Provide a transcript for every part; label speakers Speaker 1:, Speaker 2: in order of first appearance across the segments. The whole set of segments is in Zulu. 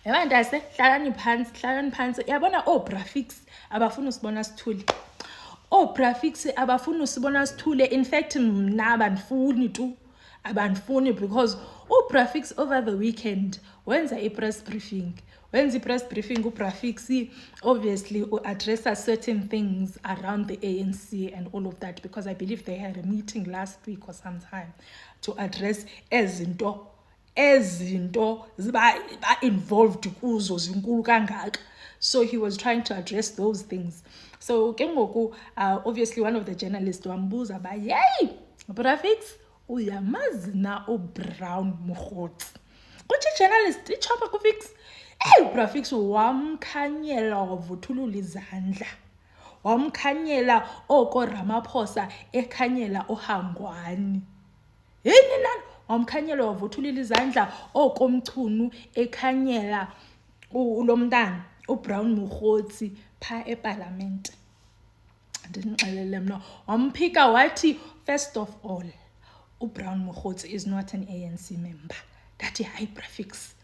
Speaker 1: Yabona ntase hlalani phansi yabona Brafix abafuna usibona sithule. Brafix abafuna usibona sithule. In fact mna abanifuni because Brafix over the weekend wenza i-press briefing. When the press briefing Brafix obviously address certain things around the ANC and all of that, because I believe they had a meeting last week or sometime to address ezinto ziba involved kuzo zinkulu kangaka. So he was trying to address those things. So ke ngoku obviously one of the journalists wambuza ba, yey Brafix uyamazi na uBrown Mokgotsi? Kuthi journalist ichopa kuFix, Brafix wamkhanyela wavuthulula izandla. Wamkhanyela oko Ramaphosa ekhanyela uHangwani. Yini nani? Wamkhanyela wavuthulula izandla oko Mchunu ekhanyela ulomntana uBrown Mokgotsi pha eParliament. Ndinixelele mna wamphika wathi, first of all uBrown Mokgotsi is not an ANC member. Dathi hayi Brafix.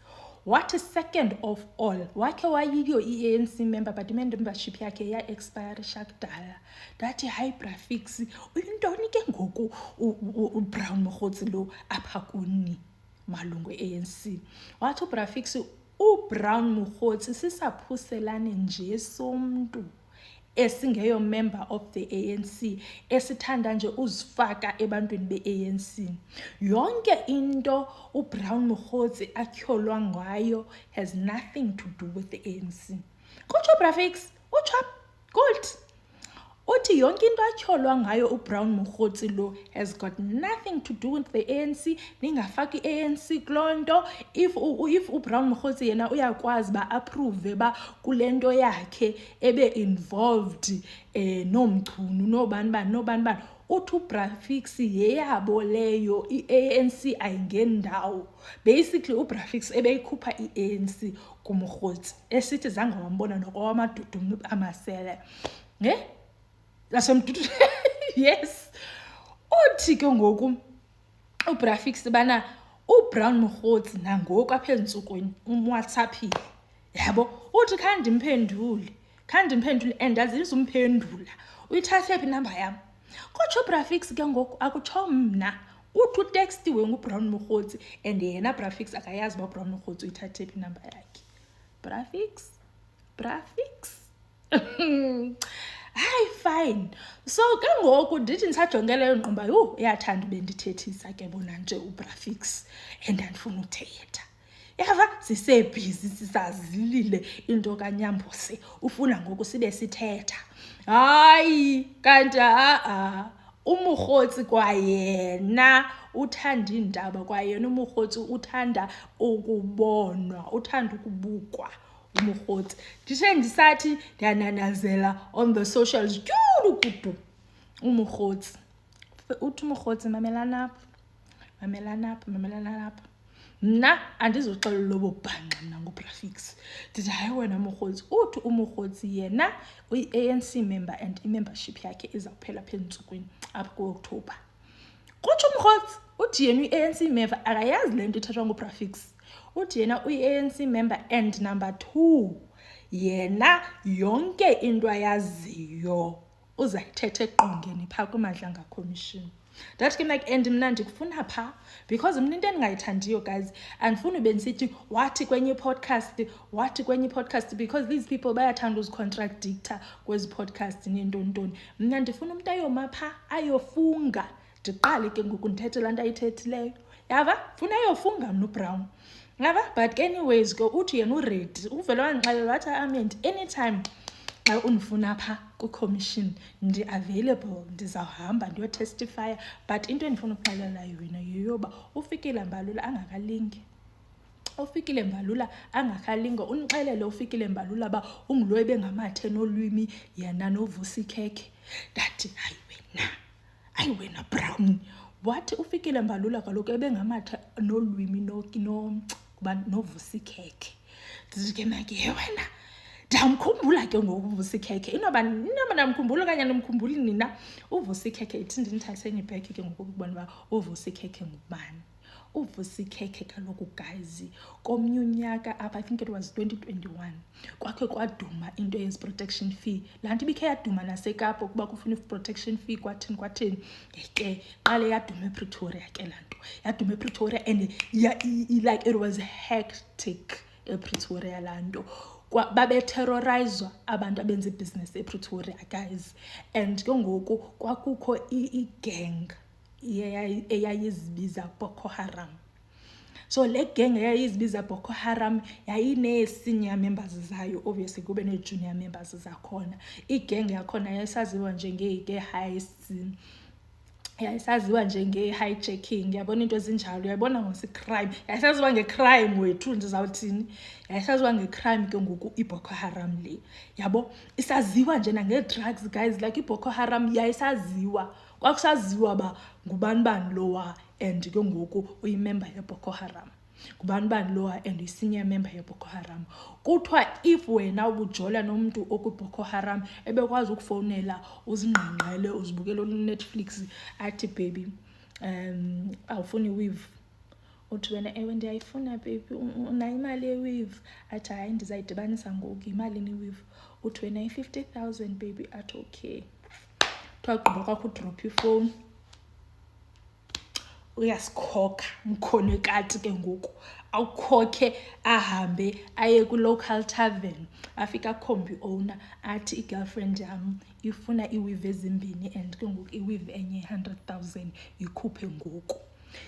Speaker 1: What is second of all? Wakhe wayiyo i-ANC member but membership yakhe ya expire shakudala. Dathi hayi Brafix, uyintoni ke ngoku uBrown Mokgotsi lo apha kuni malungu e-ANC? Wathi uBrafix uBrown Mokgotsi sisaphuselane nje somntu esingeyo member of the ANC esithanda nje uzifaka ebantwini be-ANC. Yonke into uBrown Mokgotsi atyholwa ngayo has nothing to do with the ANC. Kutsho Brafix, utsho good. Uthi yonke into atyholwa ngayo uBrown Mokgotsi lo has got nothing to do with the ANC. Ningafaki ANC klonto. If uBrown Mokgotsi yena uyakwazi ba approve ba kulento yakhe ebe involved nomchunu nobani. Uthi uBrafix yeyabo leyo i-ANC ayingendawo. Basically uBrafix ebeyikhupha i-ANC kuMokgotsi esithi zange wambona nokwamadudu amasele. Yes. Uthi ke ngoku uBrafix bana uBrown Mokgotsi nangoku apha entsukwini umWhatsAppile. Yabo uthi khandimphendule and azizumphendula. Uyithathe phi inamba yam? Kutsho uBrafix ke ngoku akutsho mna. Uthi utextiwe nguBrown Mokgotsi and yena Brafix akayazi ba uBrown Mokgotsi uyithathe phi inamba yakhe. Brafix. Hayi fine. So ke ngoku ndithi ndisajongela ingqomba uyathanda bendithethisa ke bona nje uBrafix and andifuna uthetha. Yava sisebhizi sisazilile into kaNyambose ufuna ngoku sibe sithetha. Hayi kanti uMokgotsi kwayena uthanda indaba, kwayena uMokgotsi uthanda ukubonwa, uthanda ukubukwa. uMokgotsi ndithe ndisathi ndiyananazela on the socials kudu uMokgotsi. Uthi uMokgotsi mamelana apha. Mna andizoxelela lobo bhanqa mna nguBrafix. Ndithi hayi wena Mokgotsi. Uthi uMokgotsi yena uyi-ANC member and i-membership yakhe izawuphela pha entsukwini apha ku-October. Kutsho uMokgotsi uthi yena uyi-ANC member akayazi le nto ithethwa nguBrafix. Uthi yena uyi-ANC member and number 2 yena yonke into ayaziyo uzayithetha eqongeni pha kwiMadlanga Commission. That ke like and mna ndikufuna pha because mna into endingayithandiyo guys andifuni bendisithi wathi kwenye podcast because these people bayathanda uzicontradictor kwezi podcast nentontoni. Mna ndifuna umuntu ayoma pha ayofunga ndiqale ke ngoku ndithethe laa nto ayithethileyo. Yava funa ayofunga mna uBrown. Yava but anyways go uthi yena uready uvele wandixelela wathi Ament anytime xa undifuna pha ku-commission ndi-available ndizawuhamba ndiyotestifya. But into endifuna ukuxelela yona yeyoba uFikile Mbalula angakalinga. Unixelele uFikile Mbalula ba ungulo ebengamathe nolwimi yena noVusi Khekhe. Ndathi hayi wena Brown, wathi uFikile Mbalula kaloku ebengamathe nolwimi noVusi Khekhe. Ndithi ke make wena ndamkhumbula ke ngokuVusi Khekhe. Inoba ndamkhumbula kanye nomkhumbuli nina uVusi Khekhe ithi ndinithatheni back ke ngokubona ba uVusi Khekhe ngubani. uVusikheke kaloku guys komnye unyaka apha, I think it was 2021, kwakhe kwaduma into protection fee. Laa nto ibikhe yaduma naseKapa ukuba kufuna protection fee kwathini ke qale yaduma ePretoria ke laa nto yaduma ePretoria, and like it was hectic ePretoria laa nto. Babeterrorizwa abantu abenza ibhizinesi ePretoria guys, and ke ngoku kwakukho igang eyayizibiza Boko Haram. So le gang eyayizibiza Boko Haram yayine-senior members zayo, obviously kube ne-junior members zakhona. Igang yakhona yayisaziwa njenge-hijacking, yabona into ezinjalo, yabona ngosicrime, yayisaziwa ngecrime wethu ndizawuthini, yayisaziwa ngecrime ke ngoku iBoko Haram le, yabo isaziwa nje nange-drugs guys, like iBoko Haram yayisaziwa, kwakusaziwa ba ngubani lowa and ke ngoku uyimember yeBoko Haram, ngubani lowa and uyi-senior member yeBoko Haram. Kuthiwa if wena ubujola nomuntu okuBoko Haram ebekwazi ukufowunela uzingqengqele uzibukela Netflix athi baby awufuni i-weave, uthi wena ewe ndiyayifuna baby unayo imali ye-weave, athi hayi ndizayidibanisa ngoku, imalini i-weave, uthi wena i-50,000 baby, athi okay. Kwakugqiba kwakho udrop ifowuni, uyasikhokha mkhonekati ke ngoku awukhokhe ahambe aye ku-local tavern, afika akhombe owner athi i-girlfriend yam ifuna iweave ezimbini and ke ngoku iweave enye 100,000 ikhuphe ngoku.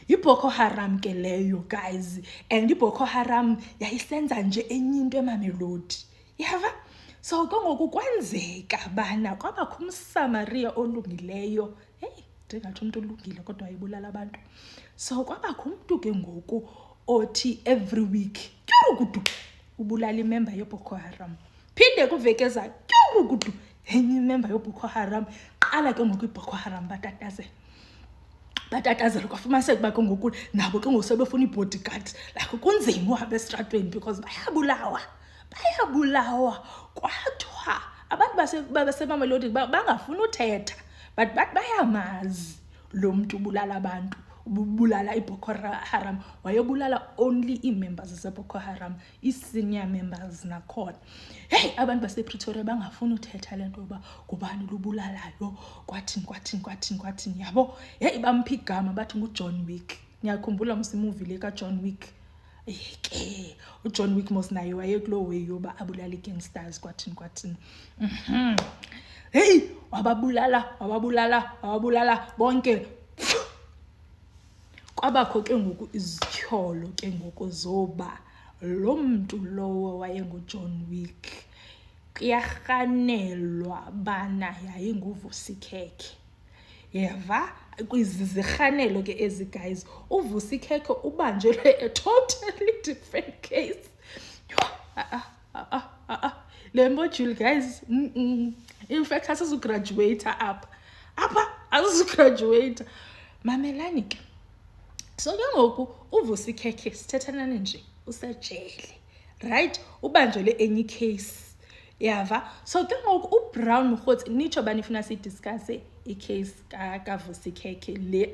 Speaker 1: IBoko Haram ke leyo guys, and iBoko Haram yayisenza nje enye into eMamelodi, yava. So ke ngoku kwenzeka bana kwabakho umSamaria olungileyo, ndingathi umuntu olungile kodwa wayebulala abantu. So kwabakho umuntu ke ngoku othi every week tyurukudu ubulala imember yeBoko Haram, phinde kuvekeza tyurukudu enye imember yeBoko Haram. Qala ke ngoku iBoko Haram batatazela kwafumaniseka uba ke ngoku nabo ke ngoku sebefuna i-bodyguard, like kunzima uhambe esitratweni because bayabulawa. Kwathiwa abantu baseMamelodi bangafuni uthetha, but bayamazi lo muntu ubulala abantu, ubulala iBoko Haram, wayebulala only ii-members zeBoko Haram, ii-senior members nakhona. Hey, abantu basePretoria bangafuni uthetha le nto uba ngubani lubulalayo, kwathini, yabo. Hey, bamphi igama bathi nguJohn Wick. Niyakhumbula movie le kaJohn Wick? Ke uJohn Wick mos naye wayekulo way yoba abulala i-gangsters kwathini. Hey, wababulala bonke. Kwabakho ke ngoku izityholo ke ngoku zoba lo muntu lowo wayenguJohn Wick kuyarhanelwa bana yayinguVusikheke, yeva. Kwizirhanelo ke ezi guys, uVusikheke ubanjelwe a totally different case. Le module guys, in fact asizugraduate apha asizugraduate. Mamelani ke. So ke ngoku uVusikheke sithethanani nje usejele, right? Ubanjelwe enye case, yava. So ke ngoku uBrown Mokgotsi nitsho banifuna sidiscusse i-case kaVusikheke le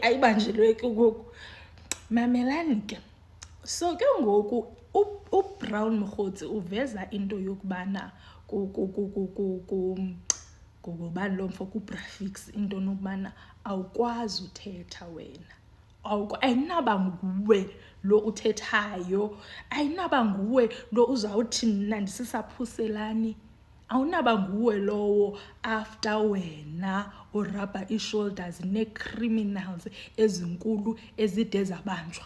Speaker 1: ayibanjelweyo ke ngoku. Mamelani ke. So ke ngoku uBrown Mokgotsi uveza into yokubana ngubani lo mfo kuBrafix into nokubana awukwazi uthetha wena, ayinaba nguwe lo uthethayo, ayinaba nguwe lo uzawuthi mna ndisisaphuselani, awunaba nguwe lowo after wena urabha ii-shoulders nee-criminals ezinkulu ezide zabanjwa,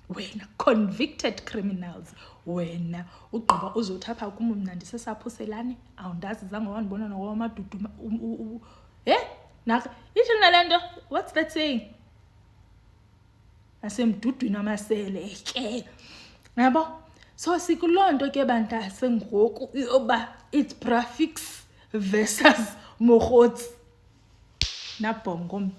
Speaker 1: wena convicted criminals, wena ugqiba uzothi apha kum mna ndisisaphuselani, awundazi zange wandibona nokwamadudu ithi nale nto, what's that saying? Asemdudwini amasele ke, yabo. So sikuloo nto ke bantase ngoku yoba it's Brafix versus Mokgotsi nabhongom.